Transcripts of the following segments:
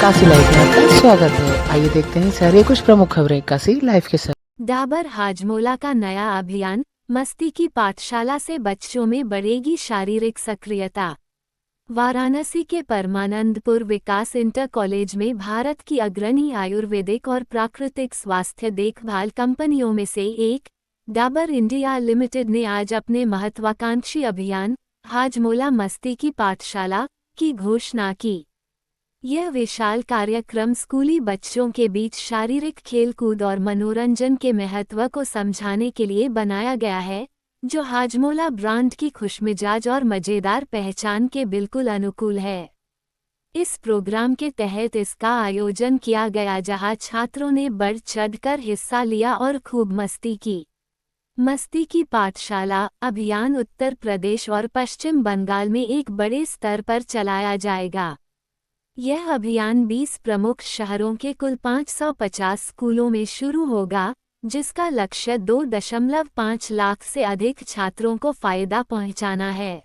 Kashi live में आपका स्वागत है। आइए देखते हैं शहर की कुछ प्रमुख खबरें काशी लाइव के साथ। डाबर हाजमोला का नया अभियान, मस्ती की पाठशाला से बच्चों में बढ़ेगी शारीरिक सक्रियता। वाराणसी के परमानंदपुर विकास इंटर कॉलेज में भारत की अग्रणी आयुर्वेदिक और प्राकृतिक स्वास्थ्य देखभाल कंपनियों में से एक डाबर इंडिया लिमिटेड ने आज अपने महत्वाकांक्षी अभियान हाजमोला मस्ती की पाठशाला की घोषणा की। यह विशाल कार्यक्रम स्कूली बच्चों के बीच शारीरिक खेलकूद और मनोरंजन के महत्व को समझाने के लिए बनाया गया है, जो हाजमोला ब्रांड की खुशमिजाज और मजेदार पहचान के बिल्कुल अनुकूल है। इस प्रोग्राम के तहत इसका आयोजन किया गया जहां छात्रों ने बढ़ चढ़कर हिस्सा लिया और खूब मस्ती की। मस्ती की पाठशाला अभियान उत्तर प्रदेश और पश्चिम बंगाल में एक बड़े स्तर पर चलाया जाएगा। यह अभियान 20 प्रमुख शहरों के कुल 550 स्कूलों में शुरू होगा, जिसका लक्ष्य 2.5 लाख से अधिक छात्रों को फायदा पहुंचाना है।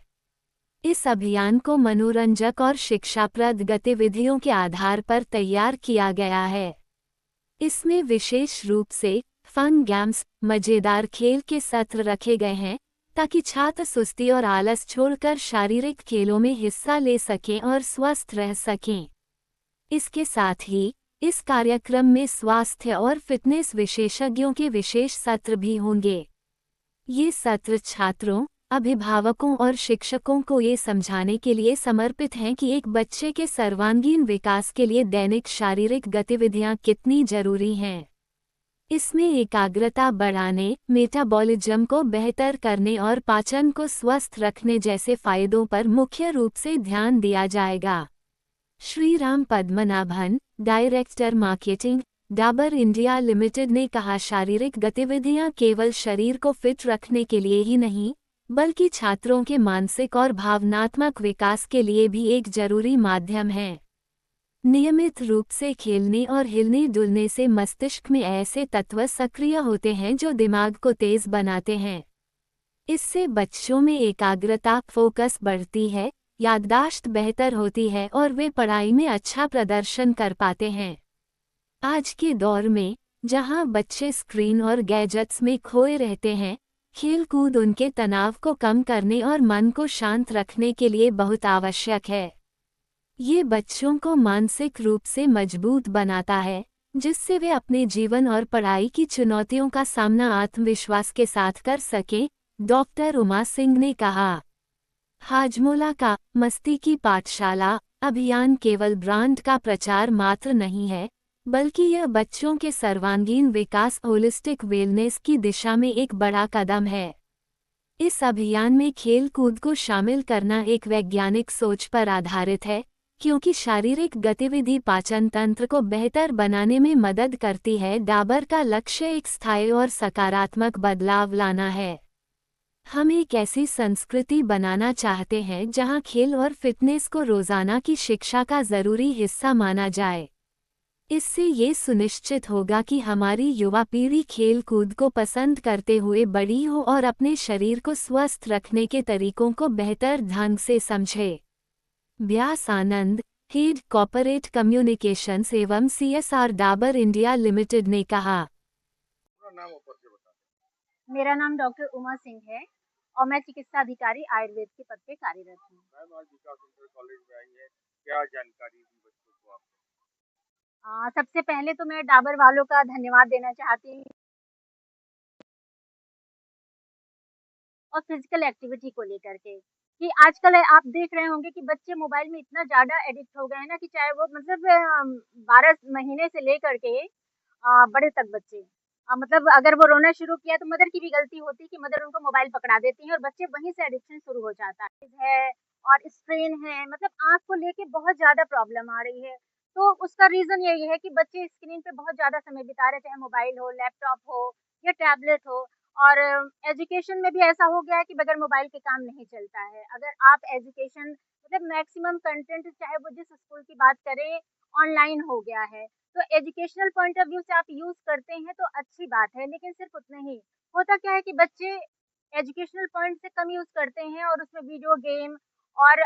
इस अभियान को मनोरंजक और शिक्षाप्रद गतिविधियों के आधार पर तैयार किया गया है। इसमें विशेष रूप से फन गेम्स, मजेदार खेल के सत्र रखे गए हैं, ताकि छात्र सुस्ती और आलस छोड़कर शारीरिक खेलों में हिस्सा ले सकें और स्वस्थ रह सकें। इसके साथ ही इस कार्यक्रम में स्वास्थ्य और फिटनेस विशेषज्ञों के विशेष सत्र भी होंगे। ये सत्र छात्रों, अभिभावकों और शिक्षकों को ये समझाने के लिए समर्पित हैं कि एक बच्चे के सर्वांगीण विकास के लिए दैनिक शारीरिक गतिविधियां कितनी जरूरी हैं। इसमें एकाग्रता बढ़ाने, मेटाबॉलिज्म को बेहतर करने और पाचन को स्वस्थ रखने जैसे फायदों पर मुख्य रूप से ध्यान दिया जाएगा। Shriram Padmanabhan, director marketing, Dabur India limited ने कहा, शारीरिक गतिविधियां केवल शरीर को फिट रखने के लिए ही नहीं, बल्कि छात्रों के मानसिक और भावनात्मक विकास के लिए भी एक जरूरी माध्यम है। नियमित रूप से खेलने और हिलने डुलने से मस्तिष्क में ऐसे तत्व सक्रिय होते हैं जो दिमाग को तेज बनाते हैं। इससे बच्चों में एकाग्रता, फोकस बढ़ती है, याददाश्त बेहतर होती है और वे पढ़ाई में अच्छा प्रदर्शन कर पाते हैं। आज के दौर में, जहां बच्चे स्क्रीन और गैजेट्स में खोए रहते हैं, खेलकूद उनके तनाव को कम करने और मन को शांत रखने के लिए बहुत आवश्यक है। ये बच्चों को मानसिक रूप से मजबूत बनाता है, जिससे वे अपने जीवन और पढ़ाई की चुनौतियों का सामना आत्मविश्वास के साथ कर सकें, डॉक्टर उमा सिंह ने कहा। हाजमोला का मस्ती की पाठशाला अभियान केवल ब्रांड का प्रचार मात्र नहीं है, बल्कि यह बच्चों के सर्वांगीण विकास, होलिस्टिक वेलनेस की दिशा में एक बड़ा कदम है। इस अभियान में खेल कूद को शामिल करना एक वैज्ञानिक सोच पर आधारित है, क्योंकि शारीरिक गतिविधि पाचन तंत्र को बेहतर बनाने में मदद करती है। डाबर का लक्ष्य एक स्थायी और सकारात्मक बदलाव लाना है। हम एक ऐसी संस्कृति बनाना चाहते हैं जहां खेल और फिटनेस को रोजाना की शिक्षा का जरूरी हिस्सा माना जाए। इससे ये सुनिश्चित होगा कि हमारी युवा पीढ़ी खेल कूद को पसंद करते हुए बड़ी हो और अपने शरीर को स्वस्थ रखने के तरीकों को बेहतर ढंग से समझे। व्यास आनंद, हेड कॉर्पोरेट कम्युनिकेशंस एवं CSR डाबर इंडिया लिमिटेड ने कहा। मेरा नाम डॉक्टर उमा सिंह है और मैं चिकित्सा अधिकारी आयुर्वेद के पद पे कार्यरत हूँ। मैम आज विकास इंटर कॉलेज में आई है, क्या जानकारी दी बच्चों को आपने? सबसे पहले तो मैं डाबर वालों का धन्यवाद देना चाहती हूँ और फिजिकल एक्टिविटी को लेकर के कि आजकल आप देख रहे होंगे कि बच्चे मोबाइल में इतना ज़्यादा एडिक्ट हो गए हैं ना कि चाहे वो मतलब 12 महीने से लेकर के बड़े तक बच्चे मतलब अगर वो रोना शुरू किया तो मदर की भी गलती होती है कि मदर उनको मोबाइल पकड़ा देती है और बच्चे वहीं से एडिक्शन शुरू हो जाता है और स्ट्रेन है, मतलब आँख को लेके बहुत ज़्यादा प्रॉब्लम आ रही है। तो उसका रीज़न यही है कि बच्चे स्क्रीन पे बहुत ज़्यादा समय बिता रहे, चाहे मोबाइल हो, लैपटॉप हो या टैबलेट हो। और एजुकेशन में भी ऐसा हो गया है कि बगैर मोबाइल के काम नहीं चलता है। अगर आप एजुकेशन मतलब मैक्सिमम कंटेंट चाहे वो जिस स्कूल की बात करें ऑनलाइन हो गया है, तो एजुकेशनल पॉइंट ऑफ व्यू से आप यूज़ करते हैं तो अच्छी बात है, लेकिन सिर्फ उतना ही। होता क्या है कि बच्चे एजुकेशनल पॉइंट से कम यूज़ करते हैं और उसमें वीडियो गेम और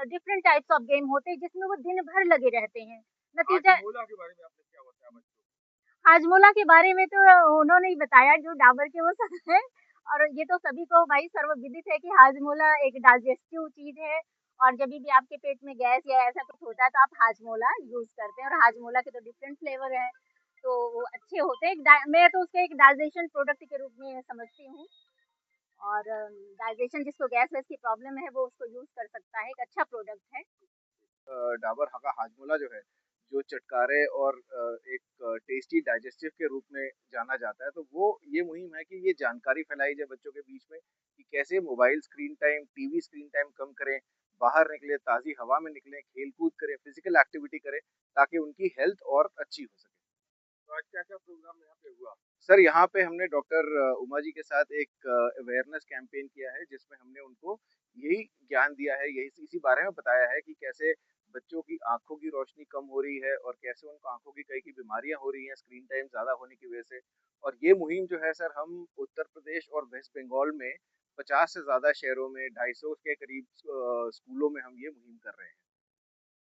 डिफरेंट टाइप्स ऑफ गेम होते हैं जिसमें वो दिन भर लगे रहते हैं। नतीजा हाजमोला के बारे में आपने क्या बताया बच्चों को? हाजमोला के बारे में तो उन्होंने ही बताया जो डाबर के वो सब है। और ये तो सभी को भाई सर्वविदित है कि हाजमोला एक डाइजेस्टिव चीज़ है। और जभी भी आपके पेट में गैस या ऐसा कुछ होता है तो आप हाजमोला यूज़ करते हैं, और हाजमोला के तो डिफरेंट फ्लेवर हैं, तो वो अच्छे होते हैं। मैं तो उसको एक डाइजेशन प्रोडक्ट के रूप में समझती हूँ। और डाइजेशन जिसको गैस-वैस की प्रॉब्लम है वो उसको यूज़ कर सकता है, एक अच्छा प्रोडक्ट है। डाबर का हाजमोला जो है, जो चटकारे और एक टेस्टी डाइजेस्टिव के रूप में जाना जाता है, तो वो ये मुहिम है कि ये जानकारी फैलाई जाए बच्चों के बीच में कि कैसे mobile screen time, TV screen time कम करें, बाहर निकलें, ताज़ी हवा में निकलें, खेल-कूद करें, फिज़िकल एक्टिविटी करें, ताकि उनकी हेल्थ और अच्छी हो सके। तो आज क्या-क्या प्रोग्राम यहाँ पे हुआ? सर, यहाँ पे हमने डॉक्टर उमा जी के साथ एक अवेयरनेस कैंपेन किया है, जिसमें हमने उनको यही ज्ञान दिया है, यही इसी बारे में बताया है कि कैसे बच्चों की आँखों की रोशनी कम हो रही है और कैसे उनको आँखों की कई बीमारियाँ हो रही हैं स्क्रीन टाइम ज़्यादा होने की वजह से। और ये मुहिम जो है सर, हम उत्तर प्रदेश और वेस्ट बंगाल में 50 से ज़्यादा शहरों में 250 के करीब स्कूलों में हम ये मुहिम कर रहे हैं।